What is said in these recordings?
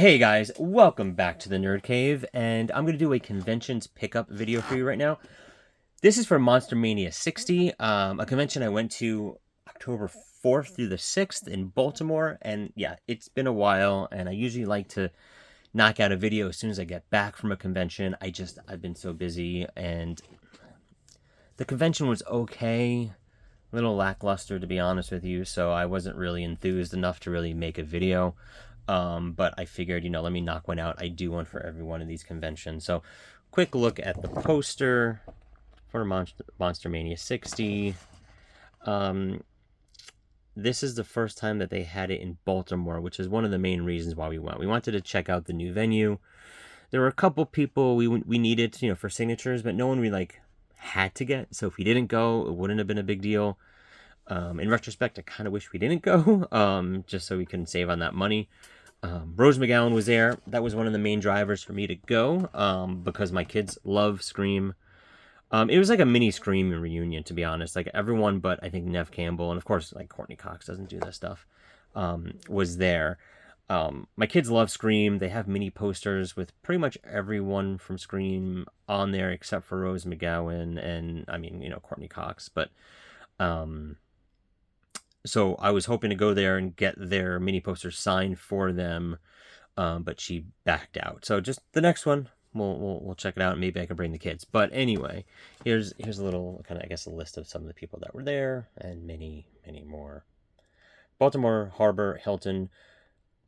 Hey guys, welcome back to the Nerd Cave, and I'm going to do a conventions pickup video for you right now. This is for Monster-Mania 60, a convention I went to October 4th through the 6th in Baltimore, and yeah, it's been a while, and I usually like to knock out a video as soon as I get back from a convention. I've been so busy, and the convention was okay, a little lackluster to be honest with you, so I wasn't really enthused enough to really make a video. But I figured, let me knock one out. I do one for every one of these conventions. So, quick look at the poster for Monster-Mania 60. This is the first time that they had it in Baltimore, which is one of the main reasons why we went. We wanted to check out the new venue. There were a couple people we needed, for signatures, but no one we had to get. So if we didn't go, it wouldn't have been a big deal. In retrospect, I kind of wish we didn't go, just so we can save on that money. Rose McGowan was there. That was one of the main drivers for me to go, because my kids love Scream. It was like a mini Scream reunion, to be honest. Like everyone but I think Nev Campbell, and of course, Courtney Cox doesn't do this stuff, was there. My kids love Scream. They have mini posters with pretty much everyone from Scream on there except for Rose McGowan and, Courtney Cox. But, so I was hoping to go there and get their mini posters signed for them, but she backed out. So just the next one, we'll check it out. Maybe I can bring the kids. But anyway, here's a little kind of, I guess, a list of some of the people that were there and many more. Baltimore Harbor Hilton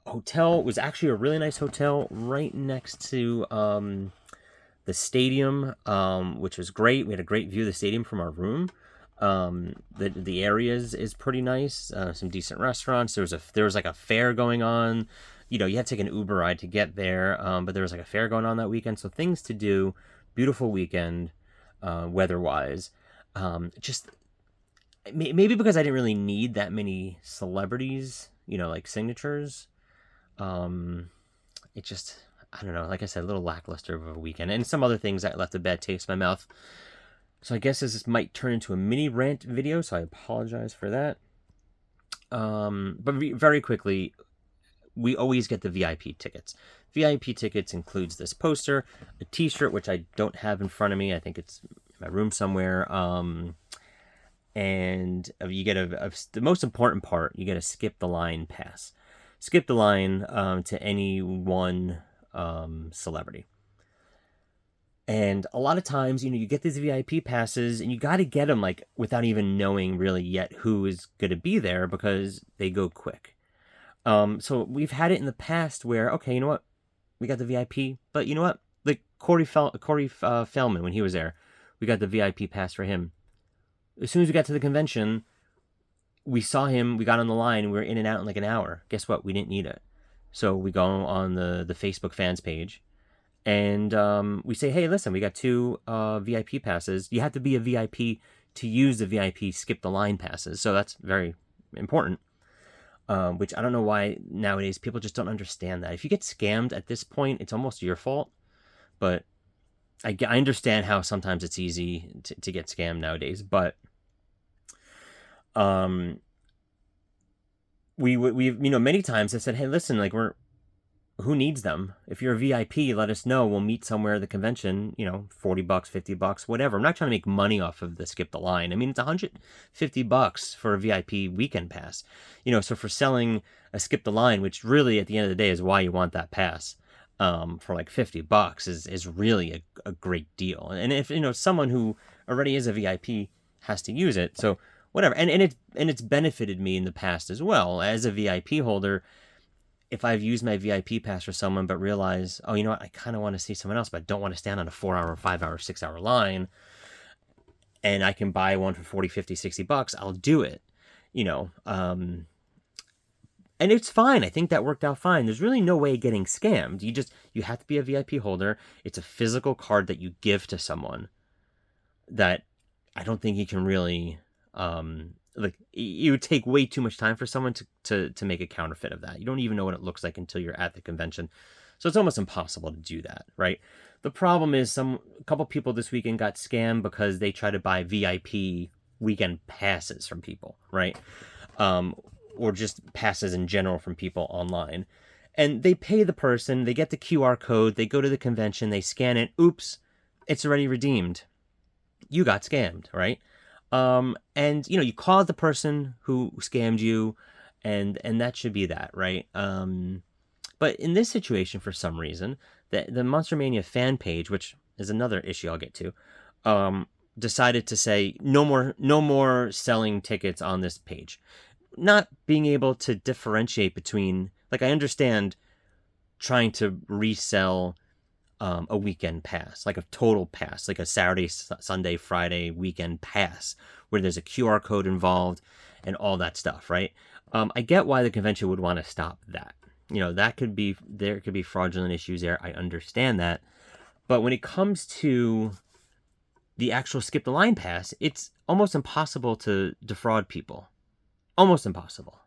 Hotel was actually a really nice hotel right next to the stadium, which was great. We had a great view of the stadium from our room. The area is pretty nice. Some decent restaurants. There was like a fair going on. You had to take an Uber ride to get there. But there was like a fair going on that weekend. So things to do. Beautiful weekend, weather-wise. Just maybe because I didn't really need that many celebrities, like signatures. It just, I don't know. Like I said, a little lackluster of a weekend, and some other things that left a bad taste in my mouth. So I guess this might turn into a mini rant video, so I apologize for that. But very quickly, we always get the VIP tickets. VIP tickets includes this poster, a t-shirt, which I don't have in front of me. I think it's in my room somewhere. And you get the most important part, you get a skip the line pass. Skip the line to any one celebrity. And a lot of times, you get these VIP passes and you got to get them without even knowing really yet who is going to be there because they go quick. So we've had it in the past where, okay, you know what? We got the VIP, but you know what? Like Corey Feldman, when he was there, we got the VIP pass for him. As soon as we got to the convention, we saw him, we got on the line, we were in and out in an hour. Guess what? We didn't need it. So we go on the Facebook fans page. And we say, hey, listen, we got 2 VIP passes. You have to be a VIP to use the VIP skip the line passes. So that's very important, which I don't know why nowadays people just don't understand that. If you get scammed at this point, it's almost your fault. But I understand how sometimes it's easy to get scammed nowadays. But we've many times have said, hey, listen, who needs them? If you're a VIP, let us know. We'll meet somewhere at the convention, $40, $50, whatever. I'm not trying to make money off of the skip the line. I mean, it's $150 for a VIP weekend pass. So for selling a skip the line, which really at the end of the day is why you want that pass, for $50 is really a great deal. And if, someone who already is a VIP has to use it, so whatever. And it's benefited me in the past as well. As a VIP holder, if I've used my VIP pass for someone but realize, oh, you know what, I kind of want to see someone else, but I don't want to stand on a 4-hour, 5-hour, 6-hour line, and I can buy one for 40, 50, 60 bucks, I'll do it, and it's fine. I think that worked out fine. There's really no way of getting scammed. You have to be a VIP holder. It's a physical card that you give to someone that I don't think you can really, it would take way too much time for someone to make a counterfeit of that. You don't even know what it looks like until you're at the convention. So it's almost impossible to do that, right? The problem is a couple people this weekend got scammed because they tried to buy VIP weekend passes from people, right? Or just passes in general from people online. And they pay the person, they get the QR code, they go to the convention, they scan it, oops, it's already redeemed. You got scammed, right? And you call the person who scammed you, and that should be that, right? But in this situation, for some reason, the Monster-Mania fan page, which is another issue I'll get to, decided to say no more selling tickets on this page. Not being able to differentiate between, like, I understand trying to resell a weekend pass, like a total pass, like a Saturday, Sunday, Friday weekend pass, where there's a QR code involved and all that stuff, right? I get why the convention would want to stop that. There could be fraudulent issues there. I understand that. But when it comes to the actual skip the line pass, it's almost impossible to defraud people. Almost impossible.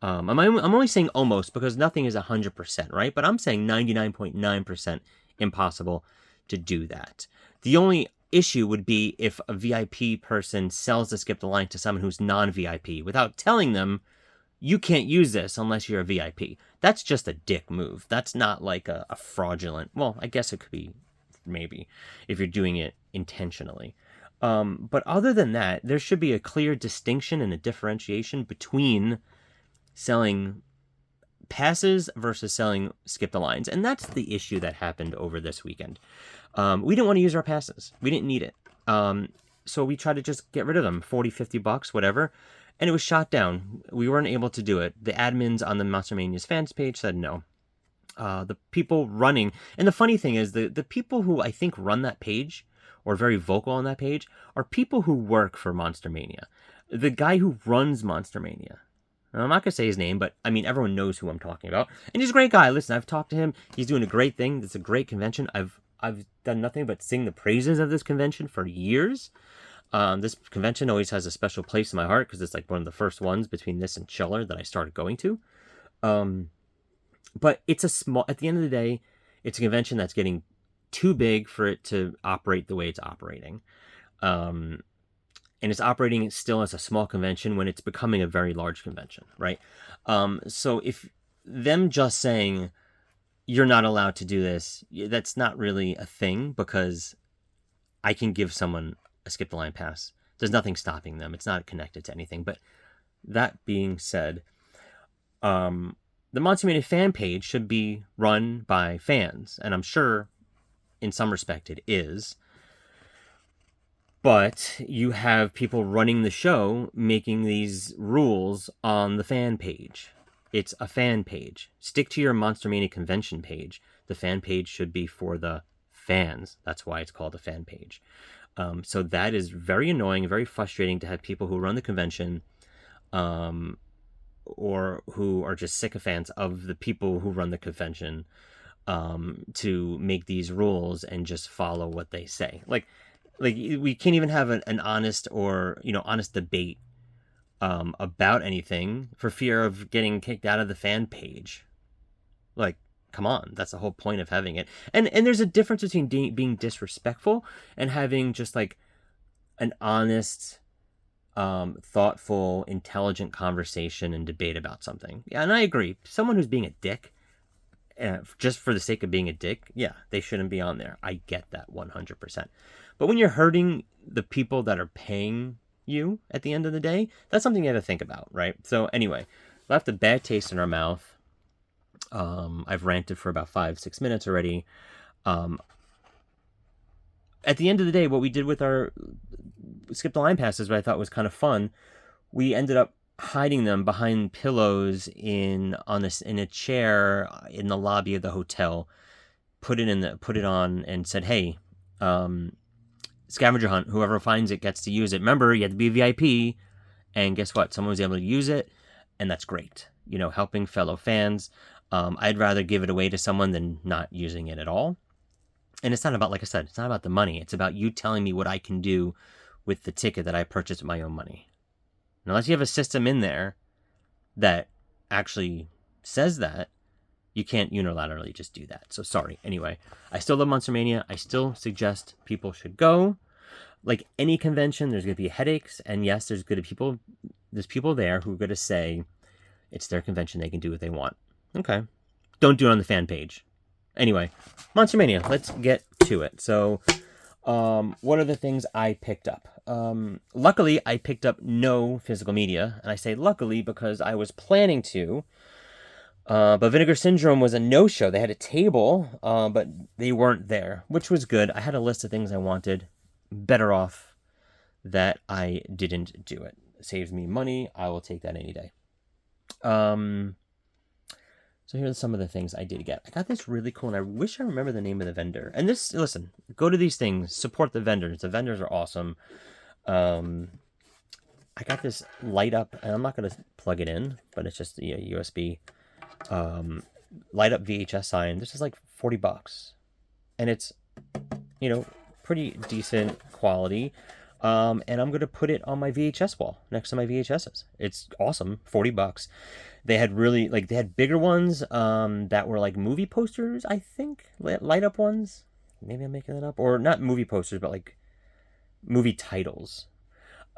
I'm only saying almost because nothing is 100%, right? But I'm saying 99.9% impossible to do that. The only issue would be if a VIP person sells the skip the line to someone who's non-VIP without telling them, you can't use this unless you're a VIP. That's just a dick move. That's not like a fraudulent. Well, I guess it could be, maybe, if you're doing it intentionally. But other than that, there should be a clear distinction and a differentiation between selling passes versus selling skip the lines. And that's the issue that happened over this weekend. We didn't want to use our passes. We didn't need it. So we tried to just get rid of them, 40, 50 bucks, whatever. And it was shot down. We weren't able to do it. The admins on the Monster-Mania's fans page said no. The people running, and the funny thing is, the people who I think run that page, or very vocal on that page, are people who work for Monster-Mania. The guy who runs Monster-Mania, I'm not going to say his name, but I mean, everyone knows who I'm talking about. And he's a great guy. Listen, I've talked to him. He's doing a great thing. It's a great convention. I've done nothing but sing the praises of this convention for years. This convention always has a special place in my heart because it's like one of the first ones between this and Chiller that I started going to. But it's at the end of the day, it's a convention that's getting too big for it to operate the way it's operating. And it's operating still as a small convention when it's becoming a very large convention, right? So if them just saying, you're not allowed to do this, that's not really a thing, because I can give someone a skip the line pass. There's nothing stopping them. It's not connected to anything. But that being said, the Monster-Mania fan page should be run by fans, and I'm sure in some respect it is. But you have people running the show making these rules on the fan page. It's a fan page. Stick to your Monster-Mania convention page. The fan page should be for the fans. That's why it's called a fan page. So that is very annoying, very frustrating to have people who run the convention or who are just sycophants of the people who run the convention to make these rules and just follow what they say. Like we can't even have an honest or honest debate about anything for fear of getting kicked out of the fan page. Like, come on, that's the whole point of having it. And there's a difference between being disrespectful and having just like an honest, thoughtful, intelligent conversation and debate about something. Yeah, and I agree. Someone who's being a dick, just for the sake of being a dick, yeah, they shouldn't be on there. I get that 100%. But when you're hurting the people that are paying you at the end of the day, that's something you have to think about, right? So anyway, left a bad taste in our mouth. I've ranted for about 5-6 minutes already. At the end of the day, what we did with our skip the line passes, what I thought was kind of fun, we ended up hiding them behind pillows in a chair in the lobby of the hotel. Put it on and said, hey, scavenger hunt, whoever finds it gets to use it. Remember, you have to be a VIP, and guess what? Someone was able to use it, and that's great. Helping fellow fans. I'd rather give it away to someone than not using it at all. And it's not about, like I said, it's not about the money. It's about you telling me what I can do with the ticket that I purchased with my own money. And unless you have a system in there that actually says that, you can't unilaterally just do that. So sorry. Anyway, I still love Monster-Mania. I still suggest people should go. Like any convention, there's going to be headaches. And yes, there's people there who are going to say it's their convention. They can do what they want. Okay. don't do it on the fan page. Anyway, Monster-Mania, let's get to it. So, what are the things I picked up? Luckily, I picked up no physical media, and I say luckily because I was planning to, but Vinegar Syndrome was a no-show. They had a table, but they weren't there, which was good. I had a list of things I wanted. Better off that I didn't do it. It saves me money. I will take that any day. So here's some of the things I did get. I got this really cool, and I wish I remember the name of the vendor. And this, listen, go to these things, support the vendors. The vendors are awesome. I got this light up, and I'm not going to plug it in, but it's just a USB light up VHS sign. This is like $40, and it's, pretty decent quality. And I'm going to put it on my VHS wall next to my VHSs. It's awesome. $40. They had they had bigger ones that were like movie posters, I think. Light up ones. Maybe I'm making that up. Or not movie posters, but like movie titles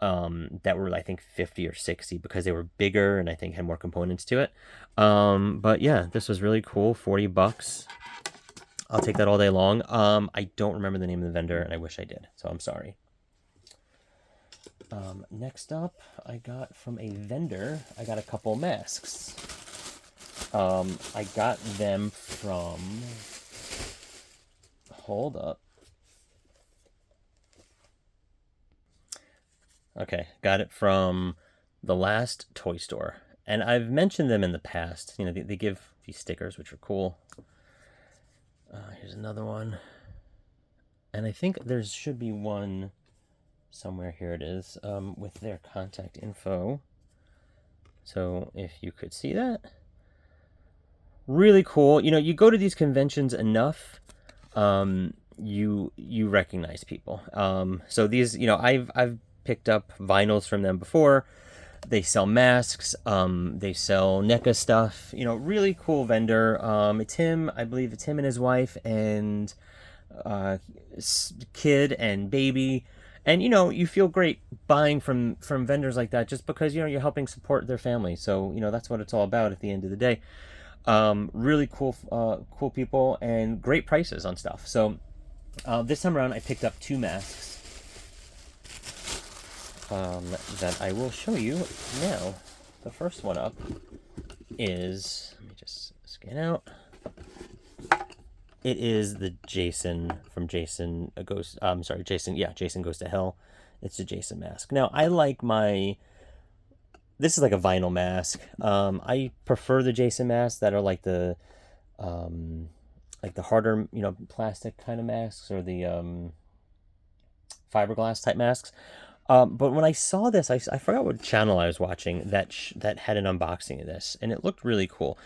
that were, I think, 50 or 60 because they were bigger and I think had more components to it. But yeah, this was really cool. $40. I'll take that all day long. I don't remember the name of the vendor, and I wish I did, so I'm sorry. Next up, I got from a vendor, I got a couple masks. I got them from, hold up. Okay, got it from the last toy store. And I've mentioned them in the past. They give these stickers, which are cool. Here's another one. And I think there should be one somewhere. Here it is, with their contact info. So if you could see that. Really cool. You go to these conventions enough, you recognize people. So these, I've picked up vinyls from them before. They sell masks. They sell NECA stuff. Really cool vendor. I believe it's him and his wife and kid and baby. And, you feel great buying from vendors like that just because, you're helping support their family. So, that's what it's all about at the end of the day. Really cool people and great prices on stuff. So this time around, I picked up 2 masks that I will show you now. The first one up is, let me just scan out. It is the Jason from Jason Goes. Jason Goes to Hell. It's a Jason mask. Now I like this is like a vinyl mask. I prefer the Jason masks that are like the harder, plastic kind of masks, or the fiberglass type masks. But when I saw this, I forgot what channel I was watching that had an unboxing of this, and it looked really cool.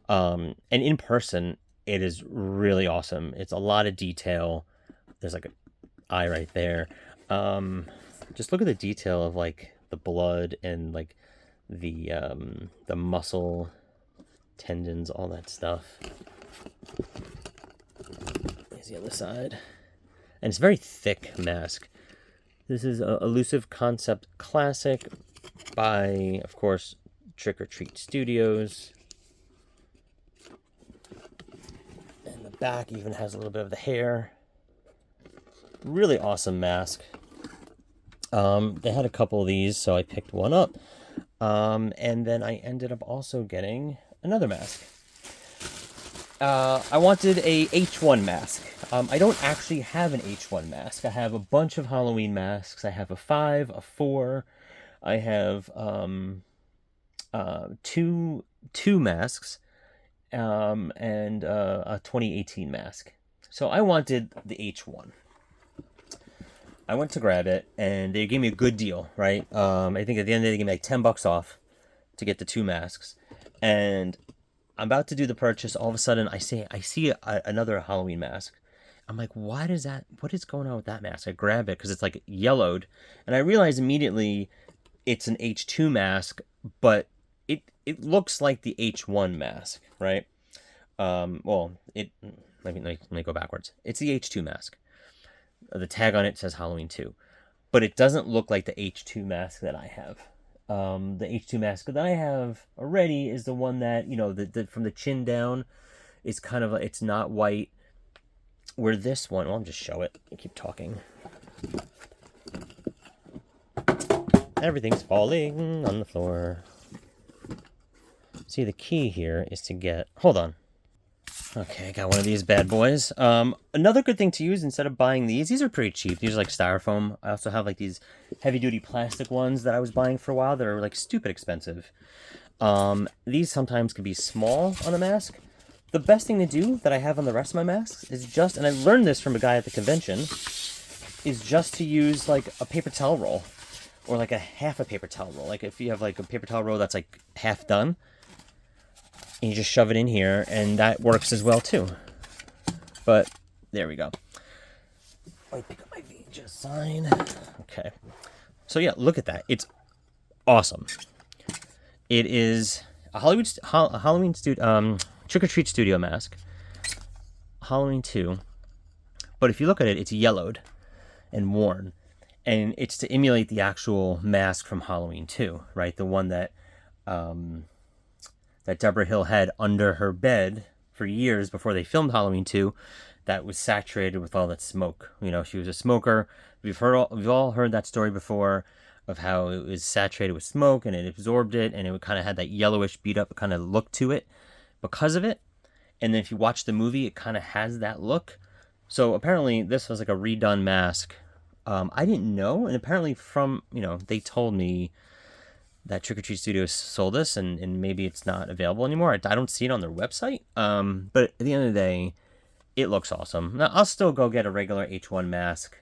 And in person, it is really awesome. It's a lot of detail. There's like an eye right there. Just look at the detail of like the blood and like the muscle, tendons, all that stuff. Here's the other side. And it's a very thick mask. This is a Elusive Concept Classic by, of course, Trick or Treat Studios. And the back even has a little bit of the hair. Really awesome mask. They had a couple of these, so I picked one up. And then I ended up also getting another mask. I wanted a H1 mask. I don't actually have an H1 mask. I have a bunch of Halloween masks. I have a 5, a 4. I have two masks, and a 2018 mask. So I wanted the H1. I went to grab it, and they gave me a good deal, right? I think at the end of the day, they gave me like $10 off to get the 2 masks. And I'm about to do the purchase. All of a sudden, I see another Halloween mask. I'm like, what is going on with that mask? I grab it because it's like yellowed, and I realize immediately it's an H2 mask, but it looks like the H1 mask, right? Let me go backwards. It's the H2 mask. The tag on it says Halloween 2, but it doesn't look like the H2 mask that I have. The H2 mask that I have already is the one that, from the chin down, is kind of like, it's not white. Where this one, well, I'll just show it. I keep talking. Everything's falling on the floor. See, the key here is to get, hold on. Okay, I got one of these bad boys. Another good thing to use instead of buying these are pretty cheap. These are like styrofoam. I also have like these heavy duty plastic ones that I was buying for a while that are like stupid expensive. These sometimes can be small on a mask. The best thing to do that I have on the rest of my masks is just, and I learned this from a guy at the convention, is just to use like a paper towel roll or like a half a paper towel roll. Like if you have like a paper towel roll that's like half done, and you just shove it in here, and that works as well too. But there we go. Let me pick up my VHS sign. Okay. So yeah, look at that. It's awesome. It is a Halloween Trick or Treat Studio mask. Halloween 2. But if you look at it, it's yellowed and worn. And it's to emulate the actual mask from Halloween 2, right? The one that that Deborah Hill had under her bed for years before they filmed Halloween 2, that was saturated with all that smoke. You know, she was a smoker. We've all heard that story before of how it was saturated with smoke and it absorbed it, and it kind of had that yellowish beat up kind of look to it because of it. And then if you watch the movie, it kind of has that look. So apparently this was like a redone mask. I didn't know, and apparently from, they told me that Trick or Treat Studios sold this, and maybe it's not available anymore. I don't see it on their website. But at the end of the day, it looks awesome. Now, I'll still go get a regular H1 mask.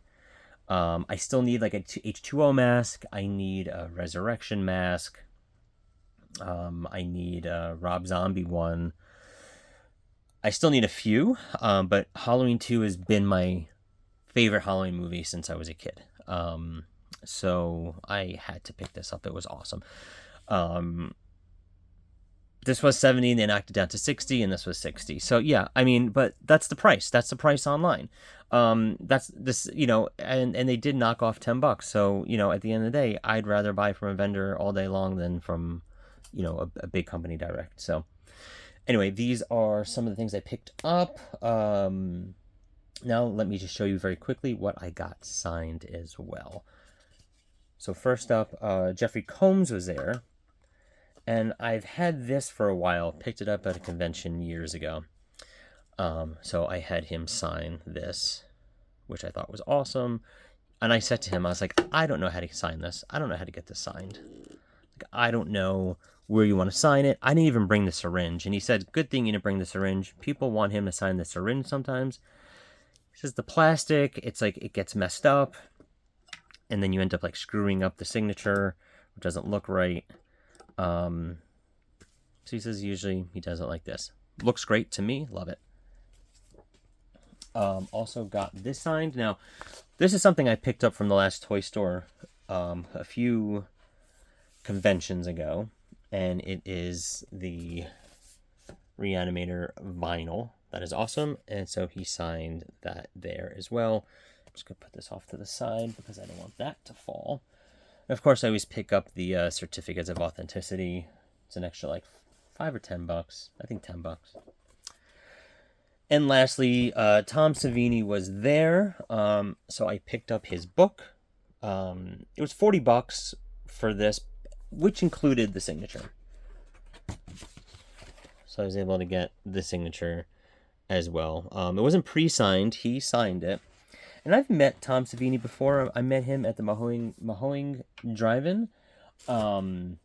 I still need like a H2O mask. I need a Resurrection mask. I need a Rob Zombie one. I still need a few, but Halloween 2 has been my favorite Halloween movie since I was a kid. So I had to pick this up. It was awesome. This was $70, and they knocked it down to $60, and this was $60. So yeah, I mean, but that's the price. That's the price online. That's this, and they did knock off $10. So, at the end of the day, I'd rather buy from a vendor all day long than from, a big company direct. So anyway, these are some of the things I picked up. Now let me just show you very quickly what I got signed as well. So first up, Jeffrey Combs was there, and I've had this for a while, picked it up at a convention years ago. So I had him sign this, which I thought was awesome. And I said to him, I was like, I don't know how to sign this. I don't know how to get this signed. Like, I don't know where you want to sign it. I didn't even bring the syringe. And he said, good thing you didn't bring the syringe. People want him to sign the syringe sometimes. He says the plastic, it's like it gets messed up. And then you end up like screwing up the signature, which doesn't look right. So he says usually he does it like this. Looks great to me. Love it. Also got this signed. Now, this is something I picked up from the last toy store a few conventions ago. And it is the Reanimator vinyl. That is awesome. And so he signed that there as well. I'm just going to put this off to the side because I don't want that to fall. And of course, I always pick up the certificates of authenticity. It's an extra like $5 or $10. I think $10. And lastly, Tom Savini was there. So I picked up his book. It was $40 for this, which included the signature. So I was able to get the signature as well. It wasn't pre-signed. He signed it. And I've met Tom Savini before. I met him at the Mahoning Drive-In. And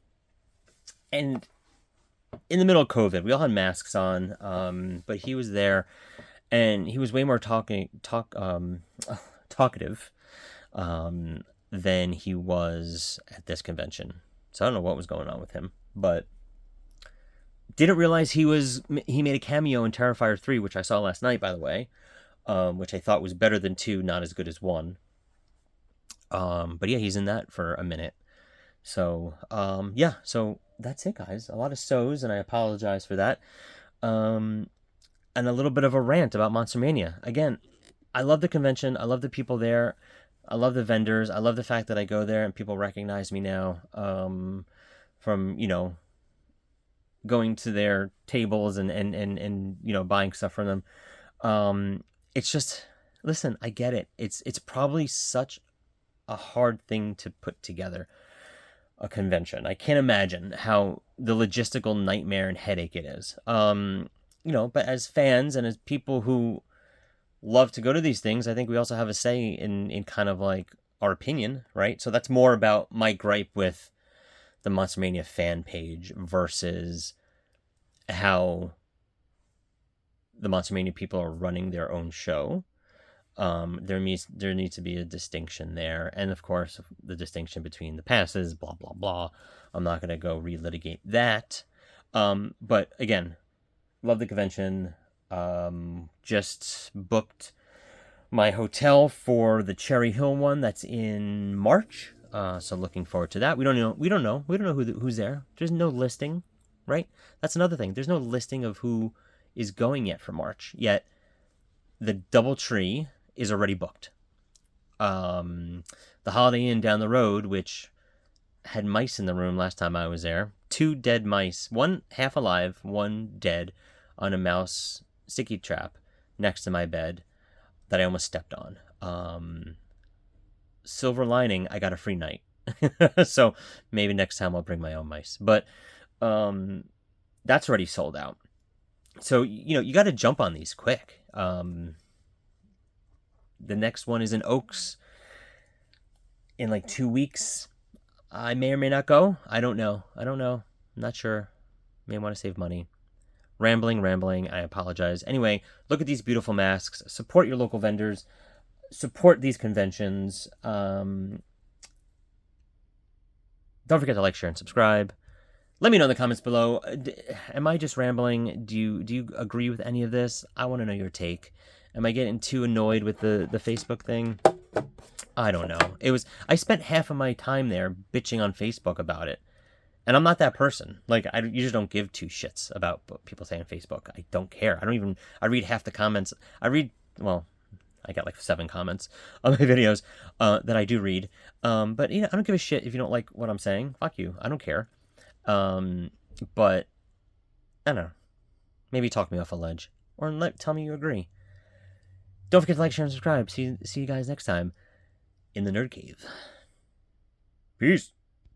in the middle of COVID, we all had masks on, but he was there, and he was way more talkative than he was at this convention. So I don't know what was going on with him, but didn't realize he made a cameo in Terrifier 3, which I saw last night, by the way, which I thought was better than 2, not as good as 1. But yeah, he's in that for a minute. So, yeah, so that's it, guys. A lot of so's, and I apologize for that. And a little bit of a rant about Monster-Mania. Again, I love the convention. I love the people there. I love the vendors. I love the fact that I go there and people recognize me now from, going to their tables and you know, buying stuff from them. It's just, listen, I get it. It's probably such a hard thing to put together, a convention. I can't imagine how the logistical nightmare and headache it is. You know, but as fans and as people who love to go to these things, I think we also have a say in kind of like our opinion, right? So that's more about my gripe with the Monster-Mania fan page versus how the Monster-Mania people are running their own show. There needs to be a distinction there, and of course the distinction between the passes, blah blah blah. I'm not going to go relitigate that. But again, love the convention. Just booked my hotel for the Cherry Hill one that's in March. So looking forward to that. We don't know who's there. There's no listing, right? That's another thing. There's no listing of who is going yet for March. Yet the DoubleTree is already booked. The Holiday Inn down the road, which had mice in the room last time I was there, 2 dead mice, one half alive, one dead, on a mouse sticky trap next to my bed that I almost stepped on. Silver lining, I got a free night. So maybe next time I'll bring my own mice. But that's already sold out. So, you know, you got to jump on these quick. The next one is in Oaks in like 2 weeks. I may or may not go. I don't know. I'm not sure. May want to save money. Rambling. I apologize. Anyway, look at these beautiful masks. Support your local vendors. Support these conventions. Don't forget to like, share, and subscribe. Let me know in the comments below. Am I just rambling? Do you agree with any of this? I want to know your take. Am I getting too annoyed with the Facebook thing? I don't know. I spent half of my time there bitching on Facebook about it. And I'm not that person. Like, I usually don't give 2 shits about what people say on Facebook. I don't care. I read half the comments. I got like 7 comments on my videos that I do read. But, you know, I don't give a shit if you don't like what I'm saying. Fuck you. I don't care. But, I don't know. Maybe talk me off a ledge. Or tell me you agree. Don't forget to like, share, and subscribe. See you guys next time in the Nerd Cave. Peace.